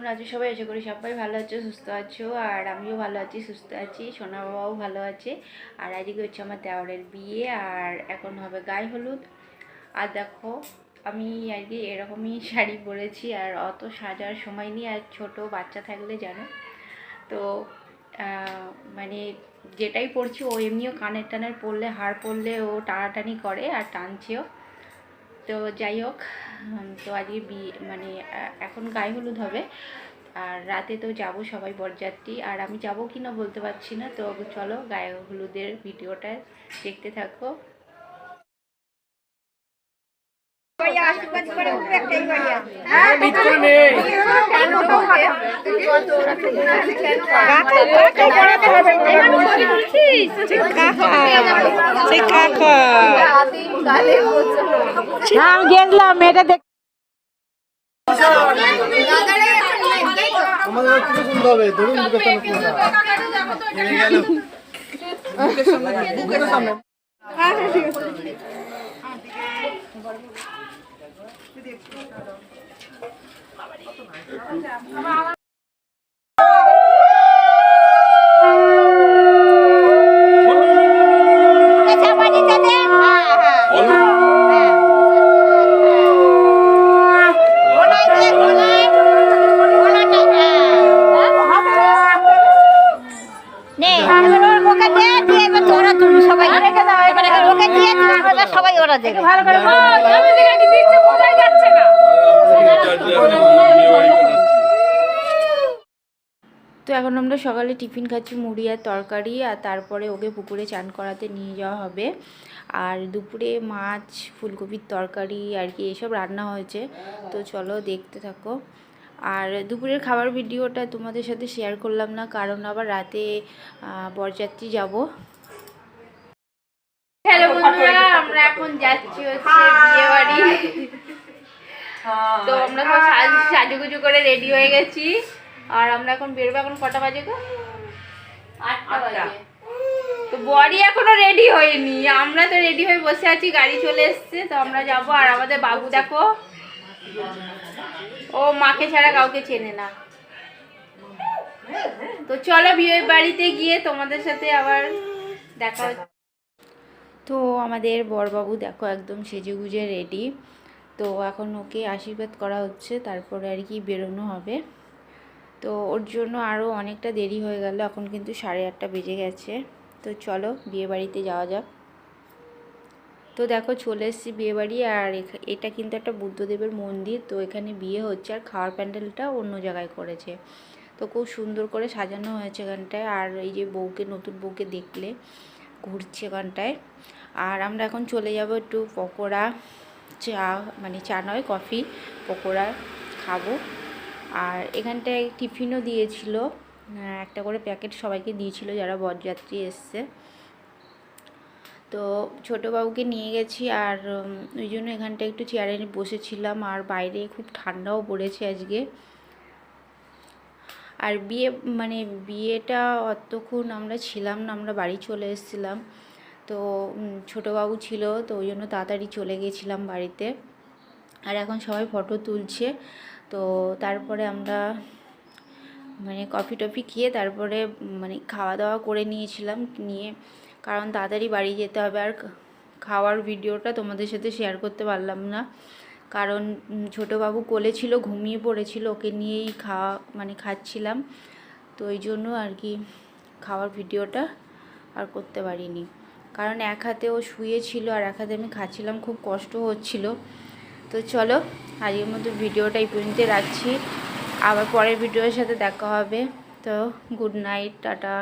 কেমন আছো সবাই? আশা করি সবাই ভালো আছো, সুস্থ আছো। আর আমিও ভালো আছি, সুস্থ আছি। সোনা বাবাও ভালো আছে। আর আজকে হচ্ছে আমার দেওরের বিয়ে, আর এখন হবে গায়ে হলুদ। আর দেখো আমি আজকে এরকমই শাড়ি পরেছি, আর অত সাজার সময় নেই। আর ছোট বাচ্চা থাকলে জানো তো মানে যেটাই পরছি ও এমনিও কানের টানের পরলে, হার পরলে ও টানাটানি করে আর টানছেও। তো যাই হোক, তো আজকে বিয়ে মানে এখন গায়ে হলুদ হবে, আর রাতে তো যাব সবাই বরযাত্রী। আর আমি যাব কি না বলতে পারছি না। তো চলো গায়ে হলুদের ভিডিওটা দেখতে থাকো। আমি গেছিলাম মেয়েটা দেখ আমাদের কিছু শুনতে হবে, ধরুন বুকের সামনে সবাই ওরা দেখে ভালো করে। তো এখন আমরা সকালে টিফিন খাচ্ছি মুড়ি আর তরকারি, আর তারপরে ওকে পুকুরে চান করাতে নিয়ে যাওয়া হবে। আর দুপুরে মাছ, ফুলকপির তরকারি আর কি এসব রান্না হয়েছে। তো চলো দেখতে থাকো। আর দুপুরের খাবার ভিডিওটা তোমাদের সাথে শেয়ার করলাম না, কারণ আবার রাতে বরযাত্রী যাব। হ্যালো বন্ধুরা, আমরা এখন যাচ্ছি হচ্ছে বিয়ে বাড়ি। তো আমরা সব সাজুগুজু করে রেডি হয়ে গেছি, আর আমরা এখন বেরোবো। এখন কটা বাজে গো? 8টা বাজে। তো বড়ি এখনো রেডি হয়নি, আমরা তো রেডি হয়ে বসে আছি, গাড়ি চলে এসছে। তো আমরা যাব। আর আমাদের বাবু দেখো, ও মাকে ছাড়া কাউকে চেনে না। তো চলো বিয়ে বাড়িতে গিয়ে তোমাদের সাথে আবার দেখা হচ্ছে। তো আমাদের বরবাবু দেখো একদম সেজেগুজে রেডি। তো এখন ওকে আশীর্বাদ করা হচ্ছে, তারপরে আর কি বেরোনো হবে। তো ওর জন্য আরও অনেকটা দেরি হয়ে গেল, এখন কিন্তু 8:30 বেজে গেছে। তো চলো বিয়ে বাড়িতে যাওয়া যাক। তো দেখো চলে এসেছি বিয়েবাড়ি। আর এটা কিন্তু একটা বুদ্ধদেবের মন্দির। তো এখানে বিয়ে হচ্ছে, আর খাওয়ার প্যান্ডেলটা অন্য জায়গায় করেছে। তো খুব সুন্দর করে সাজানো হয়েছে এখানটায়। আর এই যে বউকে, নতুন বউকে দেখলে ঘুরছে এখানটায়। আর আমরা এখন চলে যাব একটু পকোড়া, চা, মানে চা নয় কফি, পকোড়া খাবো। আর এখানটায় টিফিনও দিয়েছিল, একটা করে প্যাকেট সবাইকে দিয়েছিল যারা বরযাত্রী এসছে। তো ছোটোবাবুকে নিয়ে গেছি, আর ওই জন্য এখানটা একটু চেয়ারে বসেছিলাম। আর বাইরে খুব ঠান্ডাও পড়েছে আজকে। আর বিয়েটা অতক্ষণ আমরা ছিলাম না, আমরা বাড়ি চলে এসেছিলাম। তো ছোটোবাবু ছিল, তো ওই জন্য তাড়াতাড়ি চলে গেছিলাম বাড়িতে। আর এখন সবাই ফটো তুলছে। তো তারপরে আমরা কফি টফি খেয়ে তারপরে খাওয়া দাওয়া করে নিয়েছিলাম, কারণ তাড়াতাড়ি বাড়ি যেতে হবে। আর খাওয়ার ভিডিওটা তোমাদের সাথে শেয়ার করতে পারলাম না, কারণ ছোটোবাবু কোলে ছিল, ঘুমিয়ে পড়েছিল, ওকে নিয়েই খাচ্ছিলাম। তো ওই জন্য আর কি খাওয়ার ভিডিওটা আর করতে পারিনি, কারণ এক হাতে ও শুয়েছিল আর এক হাতে আমি খাচ্ছিলাম, খুব কষ্ট হচ্ছিল। তো চলো আজকের মতো ভিডিওটা এই পর্যন্ত রাখছি, আবার পরের ভিডিওর সাথে দেখা হবে। তো গুড নাইট, টাটা।